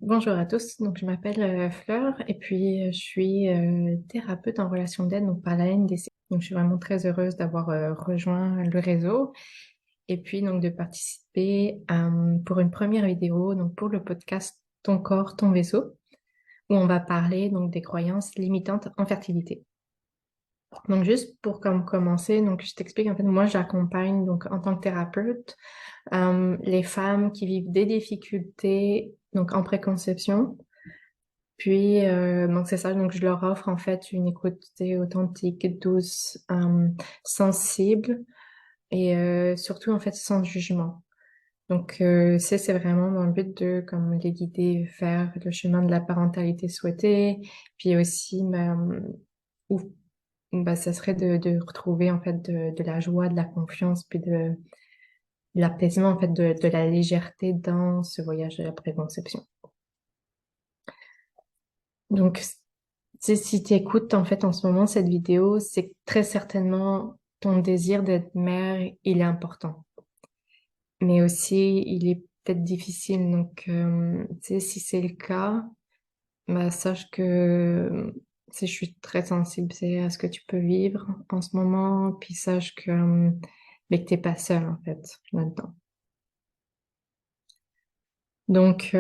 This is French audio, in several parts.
Bonjour à tous, donc je m'appelle Fleur et puis je suis thérapeute en relation d'aide donc par la NDC. Donc je suis vraiment très heureuse d'avoir rejoint le réseau et puis donc de participer pour une première vidéo donc pour le podcast Ton corps, ton vaisseau où on va parler donc des croyances limitantes en fertilité. Donc juste pour comme commencer, donc je t'explique en fait moi j'accompagne donc en tant que thérapeute les femmes qui vivent des difficultés donc en préconception. Puis, donc c'est ça, donc je leur offre en fait une écoute authentique, douce, sensible et surtout en fait sans jugement. Donc c'est vraiment dans le but de comme les guider vers le chemin de la parentalité souhaitée, puis aussi où bah, ça serait de retrouver en fait de la joie, de la confiance, puis de l'apaisement en fait de la légèreté dans ce voyage de la préconception. Donc si tu écoutes en fait en ce moment cette vidéo, c'est que très certainement ton désir d'être mère, il est important. Mais aussi, il est peut-être difficile. Donc, tu sais, si c'est le cas, bah, sache que je suis très sensible à ce que tu peux vivre en ce moment. Puis sache mais que t'es pas seule en fait là-dedans. Donc,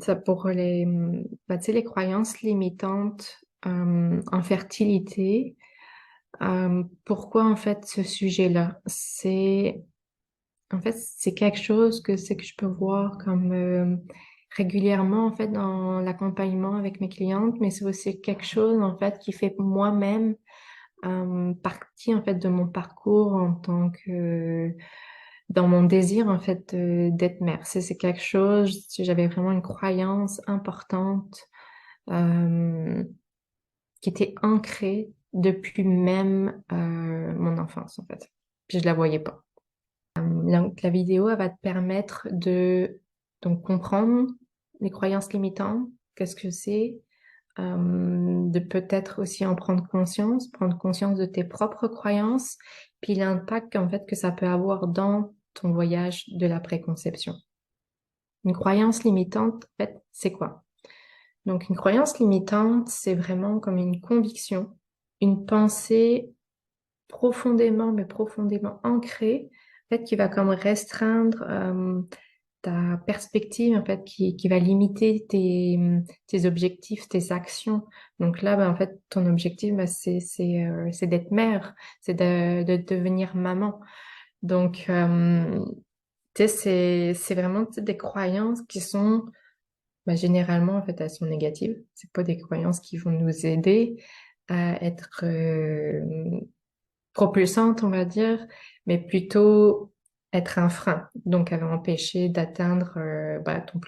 ça pour bah, tu sais, les croyances limitantes en fertilité. Pourquoi en fait ce sujet-là? C'est quelque chose que je peux voir comme régulièrement en fait dans l'accompagnement avec mes clientes, mais c'est aussi quelque chose en fait qui fait moi-même partie en fait de mon parcours en tant que dans mon désir en fait d'être mère. C'est quelque chose, j'avais vraiment une croyance importante euh, qui était ancrée depuis même mon enfance en fait. Puis je la voyais pas. Donc la vidéo elle va te permettre de donc comprendre les croyances limitantes, qu'est-ce que c'est, de peut-être aussi en prendre conscience de tes propres croyances, puis l'impact en fait que ça peut avoir dans ton voyage de la préconception. Une croyance limitante, en fait, c'est quoi? Donc une croyance limitante, c'est vraiment comme une conviction, une pensée mais profondément ancrée, en fait, qui va comme restreindre ta perspective, en fait, qui va limiter tes objectifs, tes actions. Donc là, ben, en fait, ton objectif, ben, c'est d'être mère, c'est de devenir maman. Donc, tu sais, c'est vraiment tu sais, des croyances qui sont, ben, généralement, en fait, elles sont négatives. C'est pas des croyances qui vont nous aider à être propulsante, on va dire, mais plutôt être un frein. Donc, elle va empêcher d'atteindre bah, ton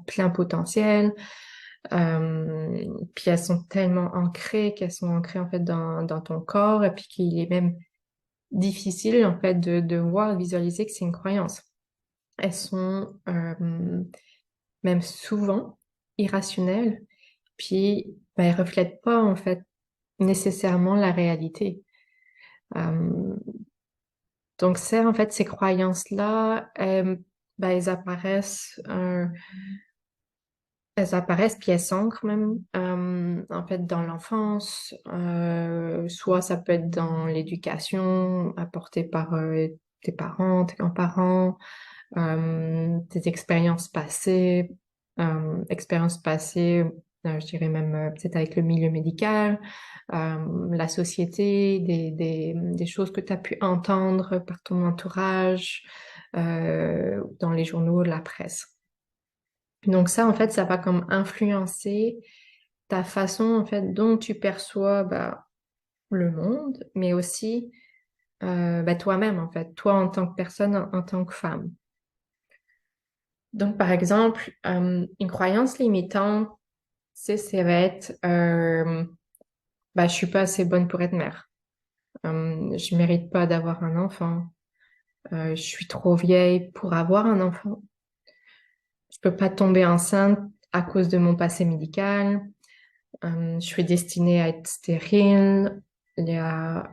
plein potentiel. Puis elles sont tellement ancrées qu'elles sont ancrées en fait dans ton corps et puis qu'il est même difficile en fait de voir, visualiser que c'est une croyance. Elles sont même souvent irrationnelles, puis bah, elles reflètent pas en fait nécessairement la réalité. Euh, Donc, c'est en fait ces croyances-là, ben, elles apparaissent puis elles s'ancrent même en fait dans l'enfance. Soit ça peut être dans l'éducation apportée par tes parents, tes grands-parents, tes expériences passées, je dirais même peut-être avec le milieu médical, la société, des choses que tu as pu entendre par ton entourage, dans les journaux, la presse. Donc ça, en fait, ça va comme influencer ta façon, en fait, dont tu perçois bah, le monde, mais aussi bah, toi-même, en fait, toi en tant que personne, en tant que femme. Donc, par exemple, une croyance limitante, ça va être bah, je suis pas assez bonne pour être mère. Je mérite pas d'avoir un enfant. Je suis trop vieille pour avoir un enfant. Je peux pas tomber enceinte à cause de mon passé médical. Je suis destinée à être stérile. Il y a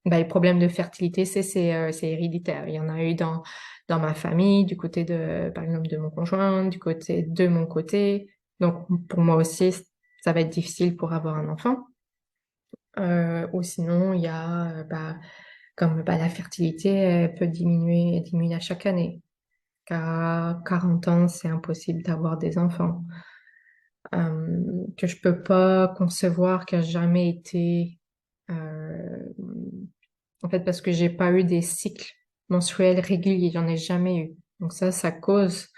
bah, les problèmes de fertilité, c'est héréditaire. Il y en a eu dans ma famille, du côté de, par exemple, de mon conjoint, du côté de mon côté. Donc, pour moi aussi, ça va être difficile pour avoir un enfant. Ou sinon, il y a, comme la fertilité, elle peut diminuer à chaque année. Qu'à 40 ans, c'est impossible d'avoir des enfants. Que je peux pas concevoir, qui a jamais été, euh, en fait, parce que j'ai pas eu des cycles menstruels réguliers, j'en ai jamais eu. Donc ça cause,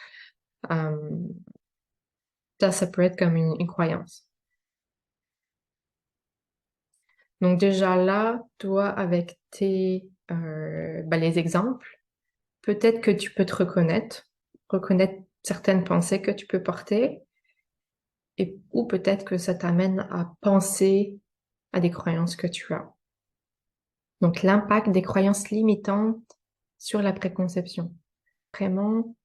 euh, ça peut être comme une croyance. Donc déjà là, toi, avec les exemples, peut-être que tu peux te reconnaître certaines pensées que tu peux porter, ou peut-être que ça t'amène à penser à des croyances que tu as. Donc l'impact des croyances limitantes sur la préconception. Vraiment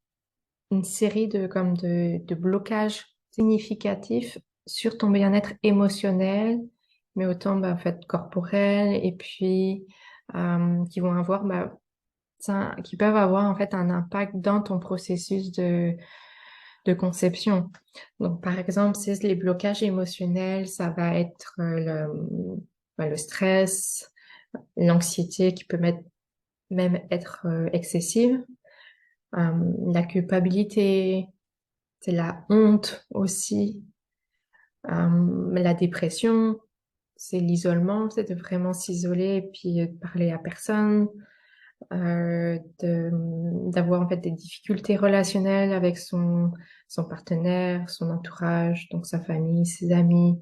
une série de blocages significatifs sur ton bien-être émotionnel, mais autant en fait corporel, et puis qui vont avoir qui peuvent avoir en fait un impact dans ton processus de conception. Donc, par exemple, si les blocages émotionnels, ça va être le stress, l'anxiété qui peut même être excessive, la culpabilité, c'est la honte aussi, la dépression, c'est l'isolement, c'est de vraiment s'isoler et puis de parler à personne, d'avoir en fait des difficultés relationnelles avec son partenaire, son entourage, donc sa famille, ses amis,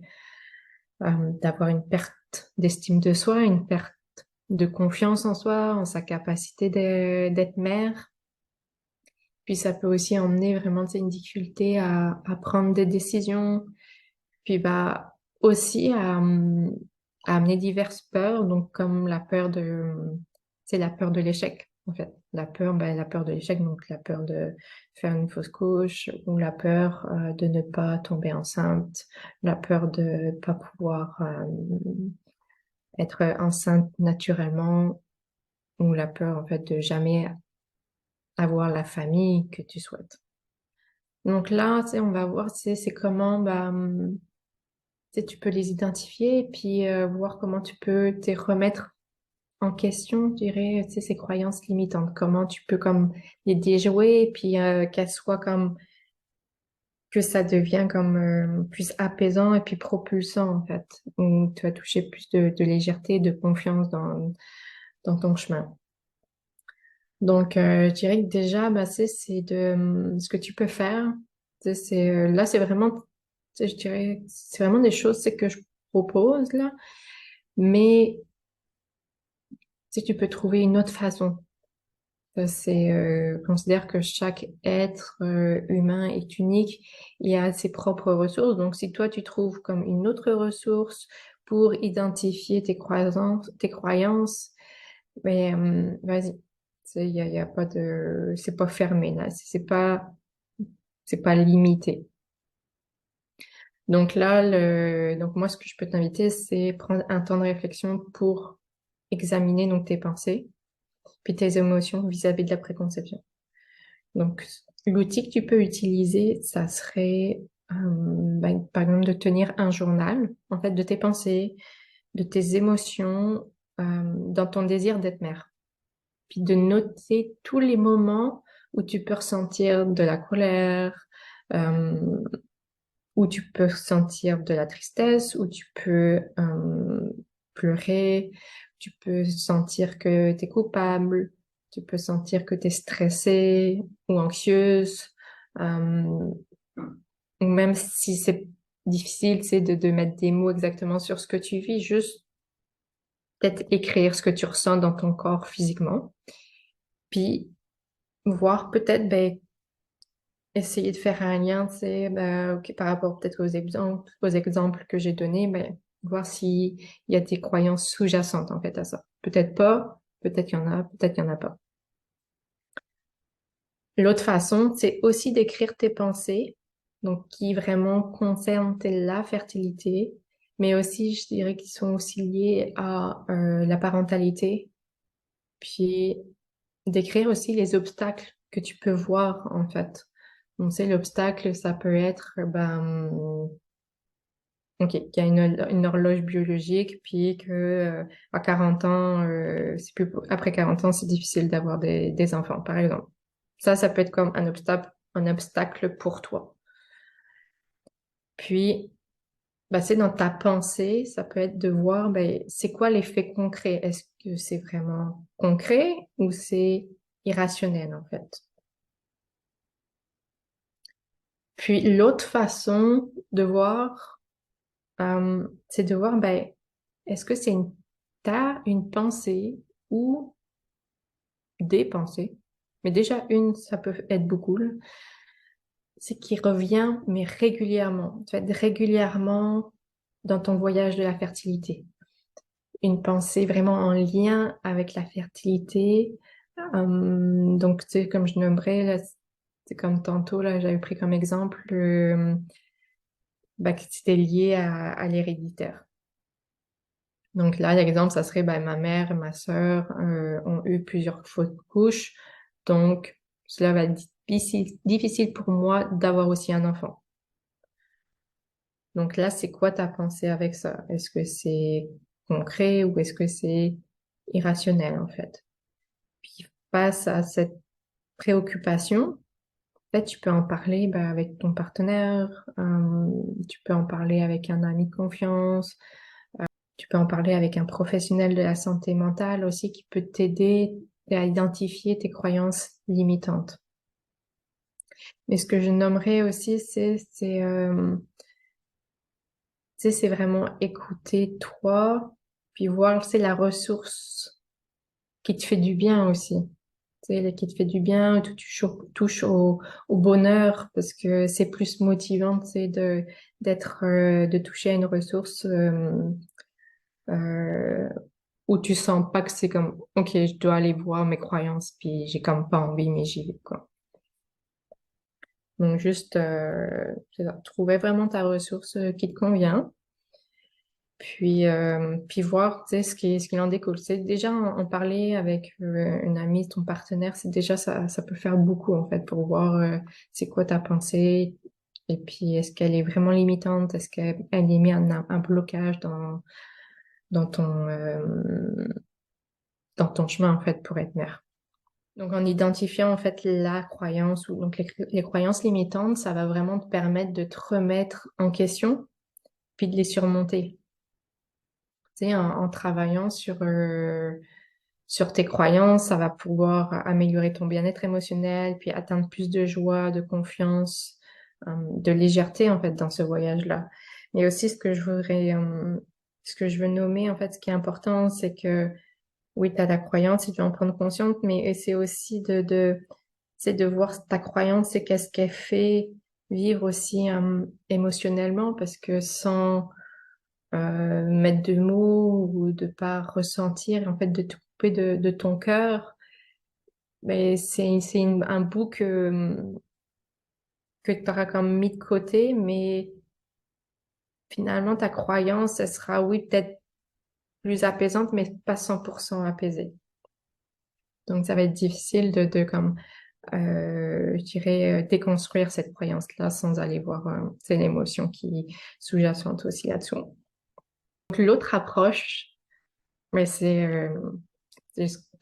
d'avoir une perte d'estime de soi, une perte de confiance en soi, en sa capacité d'être mère. Puis ça peut aussi emmener vraiment tu sais, une difficulté à prendre des décisions, puis aussi à amener diverses peurs, donc comme la peur c'est la peur de l'échec, en fait. La peur de l'échec, donc la peur de faire une fausse couche, ou la peur de ne pas tomber enceinte, la peur de pas pouvoir être enceinte naturellement, ou la peur, en fait, de jamais avoir la famille que tu souhaites. Donc là, tu sais, on va voir, tu sais, c'est comment, tu sais, tu peux les identifier et puis voir comment tu peux te remettre en question, je dirais, tu sais, ces croyances limitantes. Comment tu peux comme les déjouer et puis qu'elles soient comme que ça devient comme plus apaisant et puis propulsant en fait. Où tu vas toucher plus de légèreté, de confiance dans ton chemin. Donc, je dirais que déjà, c'est ce que tu peux faire. Tu sais, là, c'est vraiment, tu sais, je dirais, c'est vraiment des choses, c'est que je propose là. Mais si tu peux trouver une autre façon, considère que chaque être humain est unique, il a ses propres ressources. Donc, si toi tu trouves comme une autre ressource pour identifier tes croyances, mais vas-y. Il y a pas c'est pas fermé là, c'est pas limité. Donc là, donc moi, ce que je peux t'inviter, c'est prendre un temps de réflexion pour examiner donc tes pensées puis tes émotions vis-à-vis de la préconception. Donc, l'outil que tu peux utiliser, ça serait, par exemple, de tenir un journal, en fait, de tes pensées, de tes émotions, dans ton désir d'être mère. Puis de noter tous les moments où tu peux ressentir de la colère, euh, où tu peux ressentir de la tristesse, où tu peux pleurer, tu peux sentir que tu es coupable, tu peux sentir que tu es stressée ou anxieuse, euh, ou même si c'est difficile, c'est de mettre des mots exactement sur ce que tu vis, juste peut-être écrire ce que tu ressens dans ton corps physiquement, puis voir peut-être essayer de faire un lien, tu sais, ok, par rapport peut-être aux exemples que j'ai donnés, voir s'il y a des croyances sous-jacentes en fait à ça. Peut-être pas, peut-être qu'il y en a, peut-être qu'il y en a pas. L'autre façon, c'est aussi d'écrire tes pensées, donc qui vraiment concernent la fertilité, mais aussi, je dirais, qui sont aussi liées à la parentalité, puis d'écrire aussi les obstacles que tu peux voir, en fait. Donc, c'est l'obstacle, ça peut être, ok, qu'il y a une horloge biologique, puis que à 40 ans, après 40 ans, c'est difficile d'avoir des enfants, par exemple. Ça peut être comme un obstacle pour toi. Puis, bah, c'est dans ta pensée, ça peut être de voir, ben, c'est quoi l'effet concret? Est-ce que c'est vraiment concret ou c'est irrationnel, en fait? Puis, l'autre façon de voir, c'est de voir, ben, est-ce que t'as une pensée ou des pensées, mais déjà une, ça peut être beaucoup, là. C'est qui revient, mais régulièrement. Tu vas être régulièrement dans ton voyage de la fertilité. Une pensée vraiment en lien avec la fertilité. Donc, tu sais, comme je nommerais, là, c'est comme tantôt, là, j'avais pris comme exemple bah, que c'était lié à l'héréditaire. Donc là, l'exemple, ça serait ben, ma mère et ma sœur ont eu plusieurs fausses couches. Donc, cela va être difficile pour moi d'avoir aussi un enfant. Donc là, c'est quoi ta pensée avec ça? Est-ce que c'est concret ou est-ce que c'est irrationnel en fait? Puis face à cette préoccupation, en fait, tu peux en parler ben, avec ton partenaire, tu peux en parler avec un ami de confiance, tu peux en parler avec un professionnel de la santé mentale aussi qui peut t'aider à identifier tes croyances limitantes. Mais ce que je nommerais aussi, c'est vraiment écouter toi, puis voir, c'est la ressource qui te fait du bien aussi. Tu sais, qui te fait du bien, tu touches au bonheur parce que c'est plus motivant, tu sais, de toucher à une ressource euh, où tu sens pas que c'est comme, ok, je dois aller voir mes croyances, puis j'ai comme pas envie, mais j'y vais, quoi. Donc juste, c'est ça, trouver vraiment ta ressource qui te convient, puis voir, tu sais, ce qu'il en découle. C'est déjà en parler avec une amie, ton partenaire, c'est déjà ça peut faire beaucoup en fait pour voir c'est quoi ta pensée, et puis est-ce qu'elle est vraiment limitante, est-ce qu'elle est mis un blocage dans ton dans ton chemin en fait pour être mère. Donc, en identifiant en fait la croyance ou donc les croyances limitantes, ça va vraiment te permettre de te remettre en question puis de les surmonter. Tu sais, en travaillant sur tes croyances, ça va pouvoir améliorer ton bien-être émotionnel puis atteindre plus de joie, de confiance, de légèreté en fait dans ce voyage-là. Mais aussi ce que je veux nommer en fait, ce qui est important, c'est que oui, tu as ta croyance et tu vas en prendre conscience, mais c'est aussi c'est de voir ta croyance et qu'est-ce qu'elle fait vivre aussi émotionnellement, parce que sans mettre de mots ou de pas ressentir, en fait, de te couper de ton cœur, mais c'est un bout que tu auras comme mis de côté, mais finalement, ta croyance, elle sera, oui, peut-être plus apaisante, mais pas 100% apaisée. Donc, ça va être difficile comme je dirais, déconstruire cette croyance-là sans aller voir c'est l'émotion qui est sous-jacente aussi là-dessous. Donc, l'autre approche, mais c'est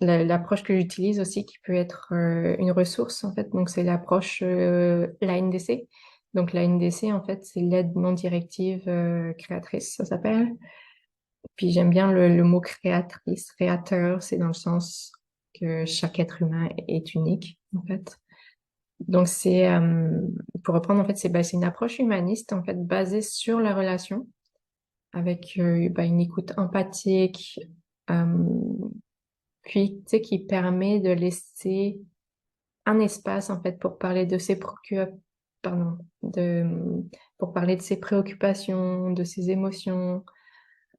l'approche que j'utilise aussi qui peut être une ressource en fait. Donc, c'est l'approche l'ANDC. Donc, l'ANDC, en fait, c'est l'aide non directive créatrice, ça s'appelle. Puis, j'aime bien le mot créatrice, créateur, c'est dans le sens que chaque être humain est unique, en fait. Donc pour reprendre en fait c'est une approche humaniste en fait basée sur la relation avec une écoute empathique, euh, puis tu sais qui permet de laisser un espace en fait pour parler de pardon de pour parler de ses préoccupations, de ses émotions,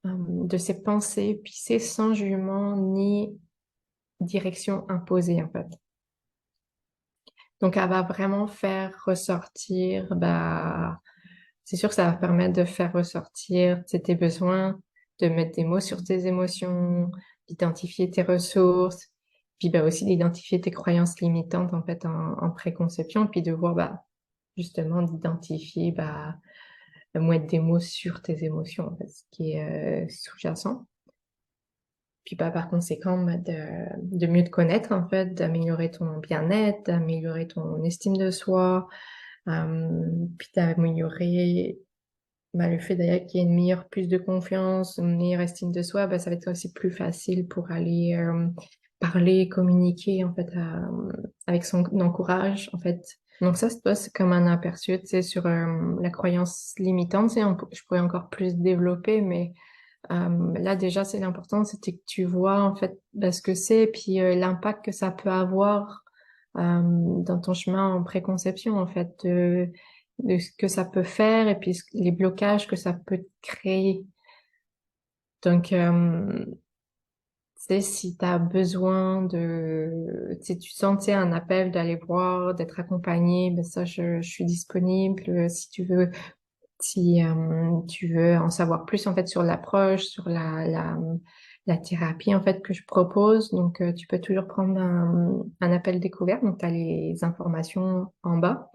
de ses pensées, puis c'est sans jugement ni direction imposée en fait. Donc elle va vraiment faire ressortir c'est sûr que ça va permettre de faire ressortir tes besoins, de mettre des mots sur tes émotions, d'identifier tes ressources, Puis bah, aussi d'identifier tes croyances limitantes en fait en préconception, puis de voir bah, justement d'identifier, bah, mettre des mots sur tes émotions, en fait, ce qui est sous-jacent. Puis bah, par conséquent, bah, de mieux te connaître, en fait, d'améliorer ton bien-être, d'améliorer ton estime de soi, puis d'améliorer bah, le fait d'ailleurs qu'il y ait une meilleure, plus de confiance, une meilleure estime de soi, bah, ça va être aussi plus facile pour aller parler, communiquer en fait avec son encourage en fait. Donc ça, c'est comme un aperçu, tu sais, sur la croyance limitante. Tu sais, je pourrais encore plus développer, mais là déjà, c'est l'important, c'était que tu vois en fait bah, ce que c'est, et puis l'impact que ça peut avoir dans ton chemin en préconception en fait. De ce que ça peut faire et puis les blocages que ça peut créer. Donc, tu sais, si tu as besoin si tu sens, tu sais, un appel d'aller voir, d'être accompagné, ben ça, je suis disponible. Si tu veux, si tu veux en savoir plus, en fait, sur l'approche, sur la thérapie, en fait, que je propose. Donc, tu peux toujours prendre un appel découvert. Donc, tu as les informations en bas.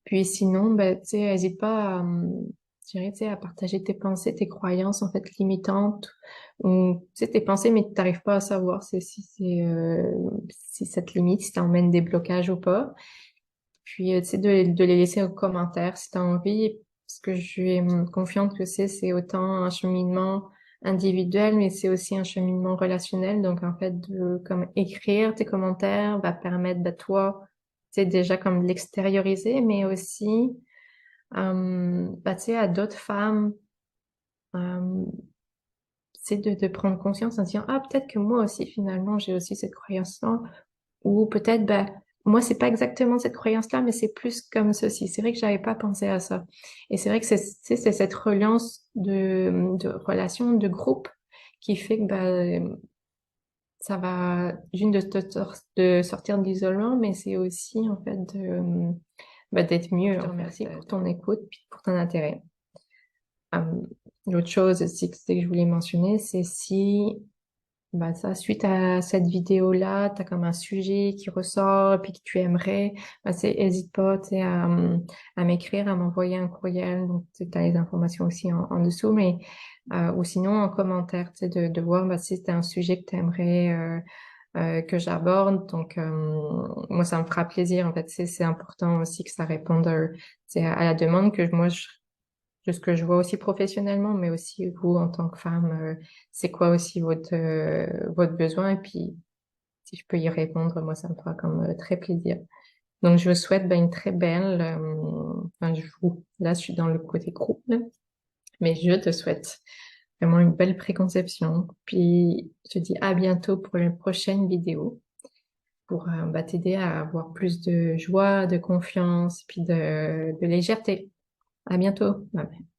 Puis sinon, ben, tu sais, n'hésite pas je dirais, tu sais, à partager tes pensées, tes croyances, en fait, limitantes, ou, tu sais, tes pensées, mais tu n'arrives pas à savoir si ça te limite, si t'emmène des blocages ou pas. Puis, tu sais, de les laisser en commentaire si tu as envie, parce que je suis confiante que c'est autant un cheminement individuel, mais c'est aussi un cheminement relationnel. Donc, en fait, comme écrire tes commentaires va permettre de toi, c'est déjà comme de l'extérioriser, mais aussi, bah, tu sais, à d'autres femmes, euh, c'est de prendre conscience en se disant, ah, peut-être que moi aussi, finalement, j'ai aussi cette croyance-là. Ou peut-être, ben, moi, c'est pas exactement cette croyance-là, mais c'est plus comme ceci. C'est vrai que j'avais pas pensé à ça. Et c'est vrai que c'est cette reliance de relation, de groupe qui fait que, ben, ça va, d'une, de sortir de l'isolement, mais c'est aussi, en fait, ben, d'être mieux. Je te remercie pour ton écoute puis pour ton intérêt. Euh, L'autre chose aussi que je voulais mentionner, c'est si bah ça, suite à cette vidéo-là, tu as comme un sujet qui ressort et puis que tu aimerais, bah hésite pas, tu sais, à m'écrire, à m'envoyer un courriel. Donc, tu as les informations aussi en dessous, mais ou sinon en commentaire, tu sais, de voir bah, si c'est un sujet que tu aimerais que j'aborde. Donc, moi, ça me fera plaisir. En fait, c'est important aussi que ça réponde tu sais, à la demande que moi, de ce que je vois aussi professionnellement, mais aussi vous en tant que femme, c'est quoi aussi votre besoin et puis si je peux y répondre, moi ça me fera comme très plaisir. Donc je vous souhaite ben, une très belle, enfin là je suis dans le côté groupe, là, mais je te souhaite vraiment une belle préconception. Puis je te dis à bientôt pour une prochaine vidéo pour bah, t'aider à avoir plus de joie, de confiance, puis de légèreté. À bientôt. Bye bye.